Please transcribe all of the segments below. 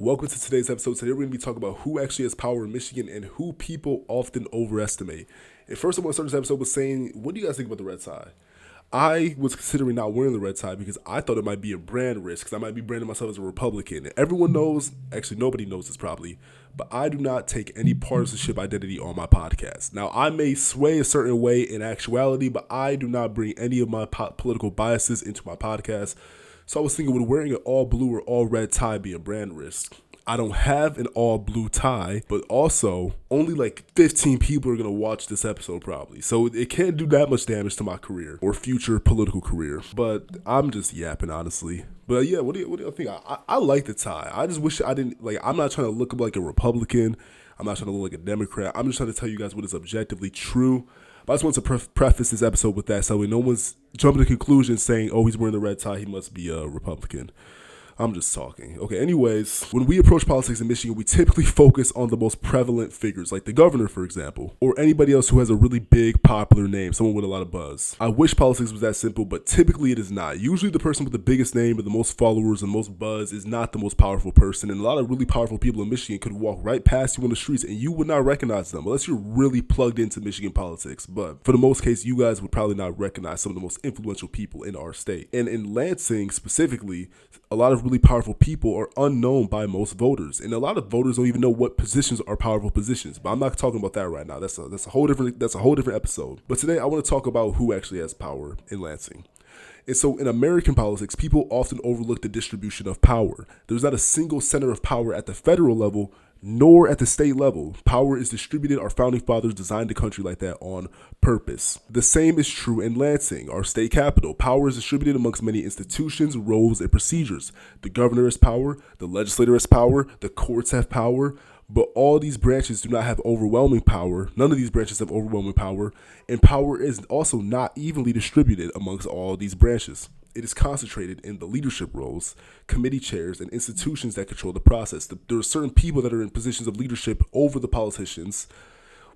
Welcome to today's episode. Today we're going to be talking about who actually has power in Michigan and who people often overestimate. And first I want to start this episode with saying, what do you guys think about the red tie? I was considering not wearing the red tie because I thought it might be a brand risk because I might be branding myself as a Republican. And everyone knows, actually nobody knows this probably, but I do not take any partisanship identity on my podcast. Now, I may sway a certain way in actuality, but I do not bring any of my political biases into my podcast. So I was thinking, would wearing an all blue or all red tie be a brand risk? I don't have an all blue tie, but also only like 15 people are going to watch this episode probably. So it can't do that much damage to my career or future political career. But I'm just yapping, honestly. But yeah, what do you think? I like the tie. I just wish I didn't, I'm not trying to look like a Republican. I'm not trying to look like a Democrat. I'm just trying to tell you guys what is objectively true. But I just want to preface this episode with that so no one's jumping to conclusions saying, oh, he's wearing the red tie, he must be a Republican. I'm just talking. Okay, anyways, when we approach politics in Michigan, we typically focus on the most prevalent figures, like the governor, for example, or anybody else who has a really big, popular name, someone with a lot of buzz. I wish politics was that simple, but typically it is not. Usually the person with the biggest name or the most followers and most buzz is not the most powerful person, and a lot of really powerful people in Michigan could walk right past you on the streets and you would not recognize them, unless you're really plugged into Michigan politics. But for the most case, you guys would probably not recognize some of the most influential people in our state. And in Lansing specifically, a lot of really powerful people are unknown by most voters, and a lot of voters don't even know what positions are powerful positions. But I'm not talking about that right now. That's a whole different episode. But today I want to talk about who actually has power in Lansing. And so in American politics, people often overlook the distribution of power. There's not a single center of power at the federal level, nor at the state level. Power is distributed. Our founding fathers designed the country like that on purpose. The same is true in Lansing, our state capital. Power is distributed amongst many institutions, roles, and procedures. The governor has power, the legislature has power, the courts have power, but all these branches do not have overwhelming power. None of these branches have overwhelming power, and power is also not evenly distributed amongst all these branches. It is concentrated in the leadership roles, committee chairs, and institutions that control the process. There are certain people that are in positions of leadership over the politicians.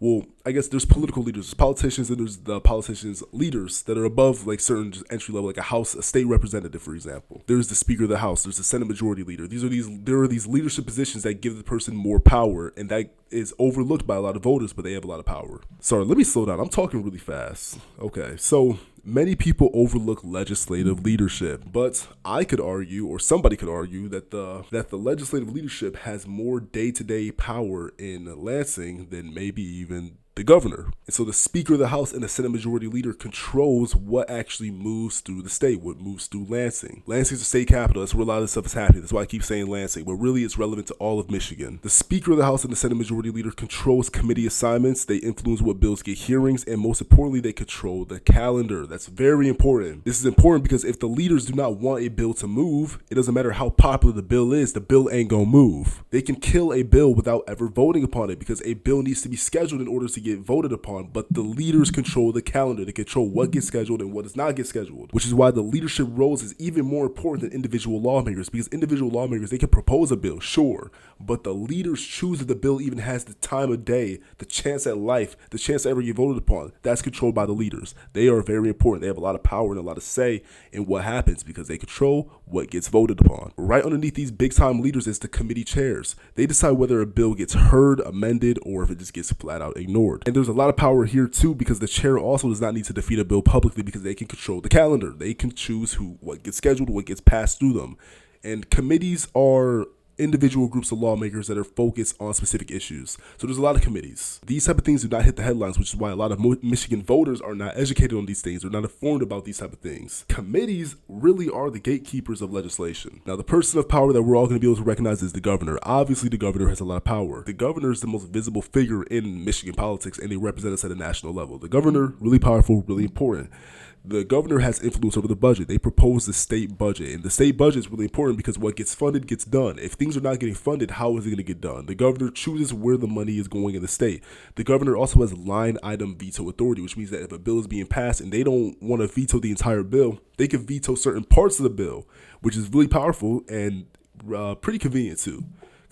Well, I guess there's political leaders, there's politicians, and there's the politicians' leaders that are above like certain entry level, like a state representative, for example. There's the Speaker of the House, there's the Senate Majority Leader. There are these leadership positions that give the person more power, and that is overlooked by a lot of voters, but they have a lot of power. Sorry, let me slow down. I'm talking really fast. Okay, so many people overlook legislative leadership, but I could argue, or somebody could argue, that the legislative leadership has more day-to-day power in Lansing than maybe even the governor. And so the Speaker of the House and the Senate Majority Leader controls what actually moves through the state, what moves through Lansing. Lansing's the state capital. That's where a lot of this stuff is happening. That's why I keep saying Lansing, but really it's relevant to all of Michigan. The Speaker of the House and the Senate Majority Leader controls committee assignments. They influence what bills get hearings, and most importantly, they control the calendar. That's very important. This is important because if the leaders do not want a bill to move, it doesn't matter how popular the bill is, the bill ain't gonna move. They can kill a bill without ever voting upon it because a bill needs to be scheduled in order to get voted upon, but the leaders control the calendar. They control what gets scheduled and what does not get scheduled, which is why the leadership roles is even more important than individual lawmakers, because individual lawmakers, they can propose a bill, sure, but the leaders choose if the bill even has the time of day, the chance at life, the chance to ever get voted upon. That's controlled by the leaders. They are very important. They have a lot of power and a lot of say in what happens because they control what gets voted upon. Right underneath these big time leaders is the committee chairs. They decide whether a bill gets heard, amended, or if it just gets flat out ignored. And there's a lot of power here too because the chair also does not need to defeat a bill publicly because they can control the calendar. They can choose what gets scheduled, what gets passed through them. And committees are individual groups of lawmakers that are focused on specific issues. So there's a lot of committees. These type of things do not hit the headlines, which is why a lot of Michigan voters are not educated on these things. They're not informed about these type of things. Committees really are the gatekeepers of legislation. Now, the person of power that we're all going to be able to recognize is the governor. Obviously, the governor has a lot of power. The governor is the most visible figure in Michigan politics, and they represent us at a national level. The governor, really powerful, really important. The governor has influence over the budget. They propose the state budget, and the state budget is really important because what gets funded gets done. If things are not getting funded, how is it going to get done? The governor chooses where the money is going in the state. The governor also has line item veto authority, which means that if a bill is being passed and they don't want to veto the entire bill, they can veto certain parts of the bill, which is really powerful and pretty convenient too.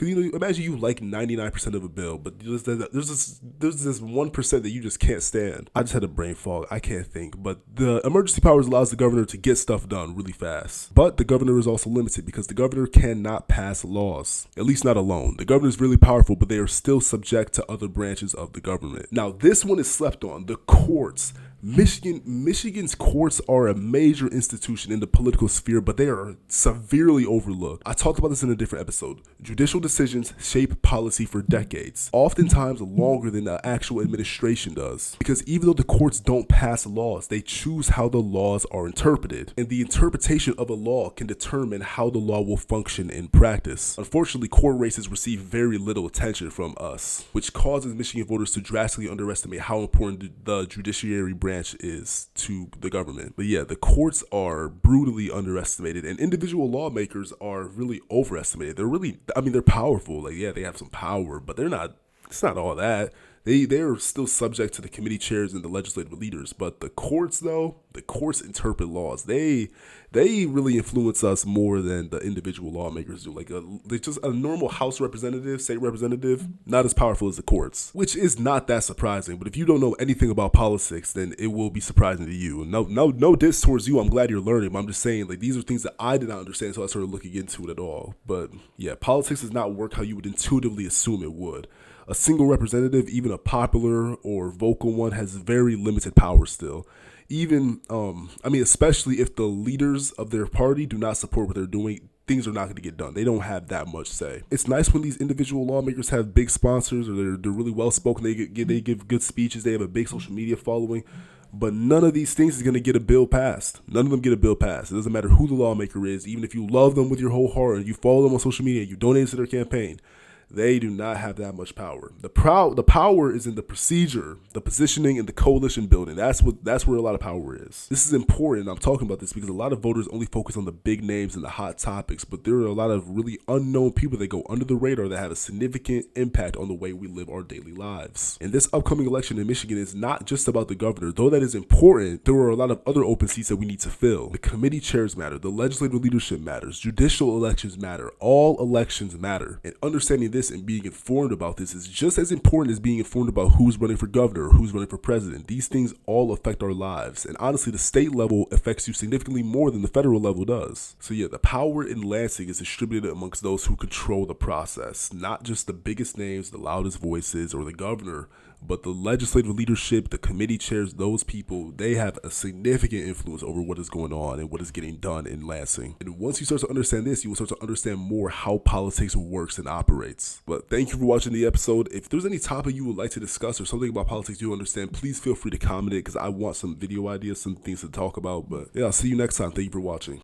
Because, you know, imagine you like 99% of a bill, but there's this 1% that you just can't stand. I just had a brain fog. I can't think. But the emergency powers allows the governor to get stuff done really fast. But the governor is also limited because the governor cannot pass laws, at least not alone. The governor is really powerful, but they are still subject to other branches of the government. Now, this one is slept on. The courts. Michigan's courts are a major institution in the political sphere, but they are severely overlooked. I talked about this in a different episode. Judicial decisions shape policy for decades, oftentimes longer than the actual administration does. Because even though the courts don't pass laws, they choose how the laws are interpreted. And the interpretation of a law can determine how the law will function in practice. Unfortunately, court races receive very little attention from us, which causes Michigan voters to drastically underestimate how important the judiciary branch is to the government. But yeah, the courts are brutally underestimated, and individual lawmakers are really overestimated. They're powerful. Like, yeah, they have some power, but it's not all that. They're still subject to the committee chairs and the legislative leaders. But the courts, though, the courts interpret laws. They really influence us more than the individual lawmakers do. Like, just a normal House representative, state representative, not as powerful as the courts, which is not that surprising. But if you don't know anything about politics, then it will be surprising to you. No diss towards you. I'm glad you're learning. But I'm just saying, like, these are things that I did not understand until I started looking into it at all. But yeah, politics does not work how you would intuitively assume it would. A single representative, even a popular or vocal one, has very limited power still. Even, especially if the leaders of their party do not support what they're doing, things are not going to get done. They don't have that much say. It's nice when these individual lawmakers have big sponsors, or they're really well spoken. They give good speeches. They have a big social media following. But none of these things is going to get a bill passed. None of them get a bill passed. It doesn't matter who the lawmaker is. Even if you love them with your whole heart and you follow them on social media and you donate to their campaign, they do not have that much power. The power is in the procedure, the positioning, and the coalition building. That's where a lot of power is. This is important. I'm talking about this because a lot of voters only focus on the big names and the hot topics, but there are a lot of really unknown people that go under the radar that have a significant impact on the way we live our daily lives. And this upcoming election in Michigan is not just about the governor. Though that is important, there are a lot of other open seats that we need to fill. The committee chairs matter. The legislative leadership matters. Judicial elections matter. All elections matter. And understanding this and being informed about this is just as important as being informed about who's running for governor or who's running for president. These things all affect our lives, and honestly the state level affects you significantly more than the federal level does. So yeah, the power in Lansing is distributed amongst those who control the process, not just the biggest names, the loudest voices, or the governor, but the legislative leadership, the committee chairs. Those people, they have a significant influence over what is going on and what is getting done in Lansing. And once you start to understand this, you will start to understand more how politics works and operates. But thank you for watching the episode. If there's any topic you would like to discuss or something about politics you understand, please feel free to comment it, because I want some video ideas, some things to talk about. But yeah, I'll see you next time. Thank you for watching.